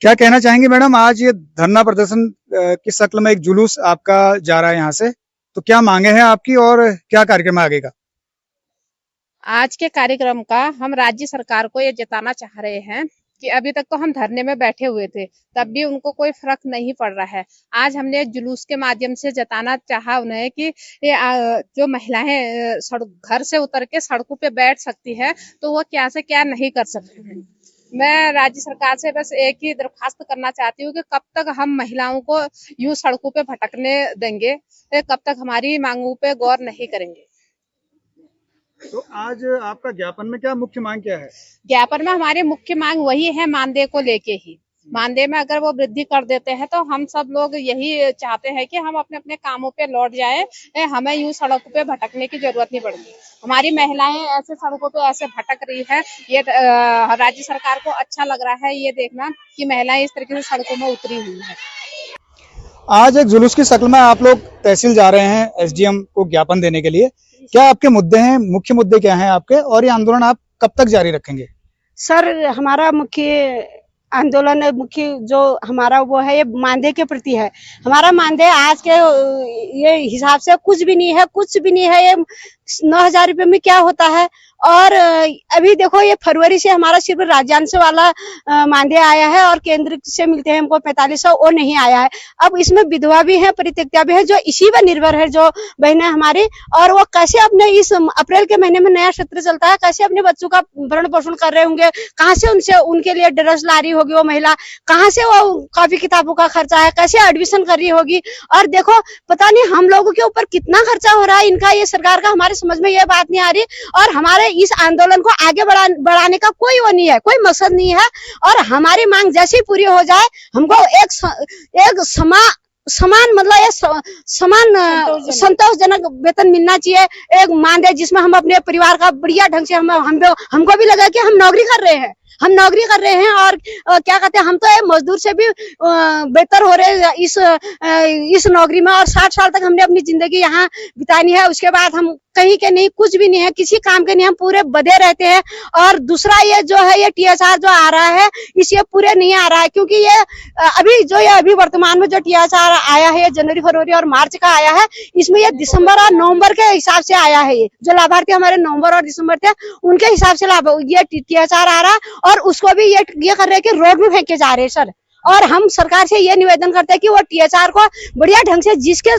क्या कहना चाहेंगे मैडम, आज ये धरना प्रदर्शन की शक्ल में एक जुलूस आपका जा रहा है यहाँ से, तो क्या मांगे हैं आपकी और क्या कार्यक्रम है आगे का? आज के कार्यक्रम का हम राज्य सरकार को ये जताना चाह रहे हैं कि अभी तक तो हम धरने में बैठे हुए थे, तब भी उनको कोई फर्क नहीं पड़ रहा है। आज हमने जुलूस के माध्यम से जताना चाहा उन्हें कि ये जो महिलाएं घर से उतर के सड़कों पे बैठ सकती है, तो वो क्या से क्या नहीं कर सकती है। मैं राज्य सरकार से बस एक ही दरख्वास्त करना चाहती हूँ कि कब तक हम महिलाओं को यूं सड़कों पे भटकने देंगे, कब तक हमारी मांगों पे गौर नहीं करेंगे। तो आज आपका ज्ञापन में क्या मुख्य मांग क्या है? ज्ञापन में हमारी मुख्य मांग वही है, मानदेय को लेके ही। मानदेय में अगर वो वृद्धि कर देते हैं तो हम सब लोग यही चाहते हैं कि हम अपने अपने कामों पे लौट जाएं, हमें यूं सड़कों पे भटकने की जरूरत नहीं पड़ती। हमारी महिलाएं ऐसे सड़कों पे ऐसे भटक रही है, ये राज्य सरकार को अच्छा लग रहा है ये देखना कि महिलाएं इस तरीके से सड़कों में उतरी हुई है। आज एक जुलूस की शक्ल में आप लोग तहसील जा रहे हैं एसडीएम को ज्ञापन देने के लिए, क्या आपके मुद्दे हैं, मुख्य मुद्दे क्या हैं आपके, और ये आंदोलन आप कब तक जारी रखेंगे? सर, हमारा मुख्य आंदोलन मुख्य जो हमारा वो है ये मानदेय के प्रति है। हमारा मानदेय आज के ये हिसाब से कुछ भी नहीं है, कुछ भी नहीं है। ये 9,000 रुपये में क्या होता है। और अभी देखो ये फरवरी से हमारा सिर्फ राज्यांश वाला मानदेय आया है और केंद्र से मिलते हैं हमको 4500, वो नहीं आया है। अब इसमें विधवा भी है, परित्यक्ता भी है, जो इसी पर निर्भर है जो बहनें हमारी, और वो कैसे अपने इस अप्रैल के महीने में नया सत्र चलता है, कैसे अपने बच्चों का भरण पोषण कर रहे होंगे, कहाँ से उनसे उनके लिए ड्रेस ला रही होगी वो महिला, कहाँ से वो कॉपी किताबों का खर्चा है, कैसे एडमिशन कर रही होगी। और देखो पता नहीं हम लोगों के ऊपर कितना खर्चा हो रहा है इनका, ये सरकार का हमारे समझ में ये बात नहीं आ रही। और हमारे इस आंदोलन को आगे बढ़ाने का कोई वो नहीं है, कोई मकसद नहीं है। और हमारी मांग जैसे ही पूरी हो जाए हमको एक समान मतलब ये समान संतोषजनक वेतन मिलना चाहिए, एक मानदेय जिसमें हम अपने परिवार का बढ़िया ढंग से हमको भी लगा कि हम नौकरी कर रहे हैं, और क्या कहते हैं, हम तो मजदूर से भी बेहतर हो रहे हैं इस नौकरी में। और 60 साल तक हमने अपनी जिंदगी यहाँ बितानी है, उसके बाद हम कहीं के नहीं, कुछ भी नहीं है, किसी काम के नहीं, हम पूरे बधे रहते हैं। और दूसरा ये जो है ये TSR जो आ रहा है इसे पूरे नहीं आ रहा है, क्योंकि ये अभी वर्तमान में जो TSR आया है ये जनवरी, फरवरी और मार्च का आया है। इसमें ये दिसंबर और नवंबर के हिसाब से आया है। ये जो लाभार्थी हमारे नवंबर और दिसंबर थे उनके हिसाब से ये TSR आ रहा है, और उसको भी ये कर रहे हैं कि रोड में फेंके जा रहे हैं सर। और हम सरकार से ये निवेदन करते हैं कि वो TSR को बढ़िया ढंग से जिसके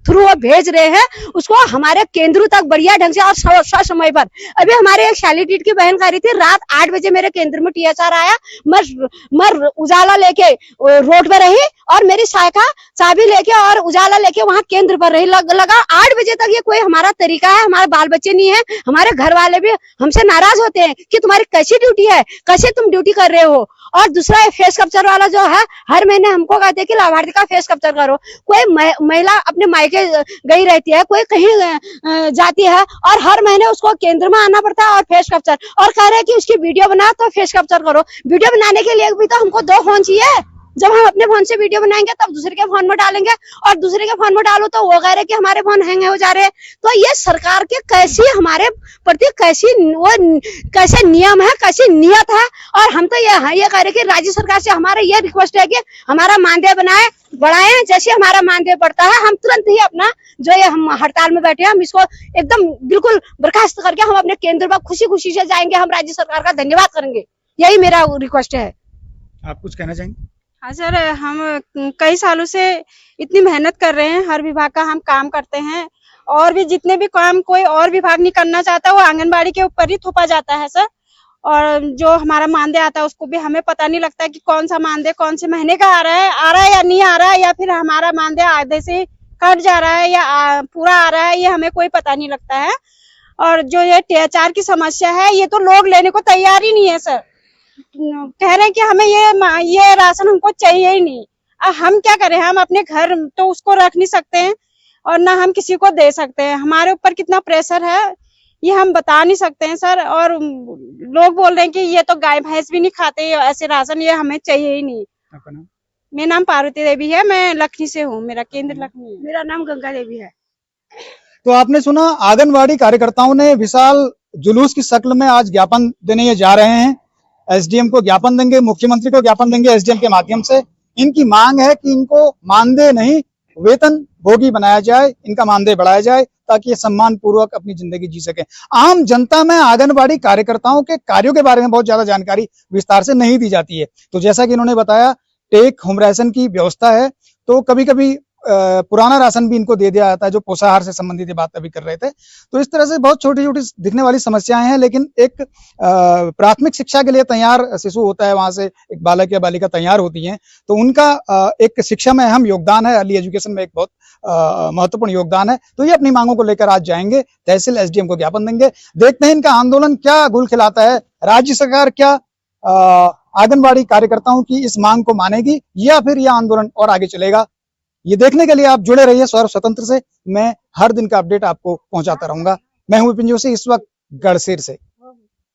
थ्रू वो भेज रहे हैं उसको हमारे केंद्र तक बढ़िया ढंग से और समय पर। अभी हमारे एक शालीटीट की बहन कह रही थी, रात 8 बजे मेरे केंद्र में TSR आया, मैं उजाला लेके रोड पे रही और मेरी सहायिका चाबी लेके और उजाला लेके वहाँ केंद्र पर रही। लगा 8 बजे तक। ये कोई हमारा तरीका है? हमारे बाल बच्चे नहीं है, हमारे घर वाले भी हमसे नाराज होते हैं कि तुम्हारी कैसी ड्यूटी है, कैसे तुम ड्यूटी कर रहे हो। और दूसरा फेस कैप्चर वाला जो है, हर महीने हमको कहते हैं कि लाभार्थी का फेस कैप्चर करो। कोई महिला अपने मायके गई रहती है, कोई कहीं जाती है और हर महीने उसको केंद्र में आना पड़ता है और फेस कैप्चर, और कह रहे हैं कि उसकी वीडियो बना तो फेस कैप्चर करो। वीडियो बनाने के लिए भी तो हमको 2 फोन चाहिए। जब हम अपने फोन से वीडियो बनाएंगे तब दूसरे के फोन में डालेंगे, और दूसरे के फोन में डालो तो वो कह रहे कि हमारे फोन हैंग हो जा रहे हैं। तो ये सरकार के कैसी हमारे प्रति कैसे नियम है, कैसी नियत है। और हम तो ये कह रहे कि राज्य सरकार से हमारा ये रिक्वेस्ट है कि हमारा मानदेय बढ़ाएं। जैसे हमारा मानदेय बढ़ता है हम तुरंत ही अपना जो ये हम हड़ताल में बैठे हैं हम इसको एकदम बिल्कुल बर्खास्त करके हम अपने केंद्र पर खुशी से जाएंगे। हम राज्य सरकार का धन्यवाद करेंगे, यही मेरा रिक्वेस्ट है। आप कुछ कहना चाहेंगे? हाँ सर, हम कई सालों से इतनी मेहनत कर रहे हैं, हर विभाग का हम काम करते हैं, और भी जितने भी काम कोई और विभाग नहीं करना चाहता वो आंगनबाड़ी के ऊपर ही थोपा जाता है सर। और जो हमारा मानदेय आता है उसको भी हमें पता नहीं लगता कि कौन सा मानदेय कौन से महीने का आ रहा है या नहीं आ रहा है, या फिर हमारा मानदेय आधे से कट जा रहा है या पूरा आ रहा है, ये हमें कोई पता नहीं लगता है। और जो ये TSR की समस्या है ये तो लोग लेने को तैयार ही नहीं है सर। कह रहे हैं कि हमें ये राशन हमको चाहिए ही नहीं। हम क्या करें, हम अपने घर तो उसको रख नहीं सकते हैं और ना हम किसी को दे सकते हैं। हमारे ऊपर कितना प्रेशर है ये हम बता नहीं सकते हैं सर। और लोग बोल रहे हैं कि ये तो गाय भैंस भी नहीं खाते ऐसे राशन, ये हमें चाहिए ही नहीं। आपका नाम? मेरा नाम पार्वती देवी है, मैं लखनी से हूँ, मेरा केंद्र लखनी है। मेरा नाम गंगा देवी है। तो आपने सुना, आंगनबाड़ी कार्यकर्ताओं ने विशाल जुलूस की शक्ल में आज ज्ञापन देने ये जा रहे हैं। एसडीएम को ज्ञापन देंगे, मुख्यमंत्री को ज्ञापन देंगे एसडीएम के माध्यम से। इनकी मांग है कि इनको मानदेय नहीं वेतन भोगी बनाया जाए, इनका मानदेय बढ़ाया जाए ताकि ये सम्मान पूर्वक अपनी जिंदगी जी सके। आम जनता में आंगनबाड़ी कार्यकर्ताओं के कार्यों के बारे में बहुत ज्यादा जानकारी विस्तार से नहीं दी जाती है। तो जैसा कि इन्होंने बताया, टेक होम राशन की व्यवस्था है, तो कभी कभी पुराना राशन भी इनको दे दिया जाता है, जो पोषाहार से संबंधित बात अभी कर रहे थे। तो इस तरह से बहुत छोटी छोटी दिखने वाली समस्याएं हैं, लेकिन एक प्राथमिक शिक्षा के लिए तैयार शिशु होता है, वहां से एक बालक या बालिका तैयार होती हैं, तो उनका एक शिक्षा में अहम योगदान है, अर्ली एजुकेशन में एक बहुत महत्वपूर्ण योगदान है। तो ये अपनी मांगों को लेकर आज जाएंगे, तहसील एसडीएम को ज्ञापन देंगे। देखते हैं इनका आंदोलन क्या गुल खिलाता है, राज्य सरकार क्या आंगनबाड़ी कार्यकर्ताओं की इस मांग को मानेगी या फिर यह आंदोलन और आगे चलेगा। ये देखने के लिए आप जुड़े रहिए सौरभ स्वतंत्र से। मैं हर दिन का अपडेट आपको पहुंचाता रहूंगा। मैं हूं विपिन जोशी, इस वक्त गढ़सिर से।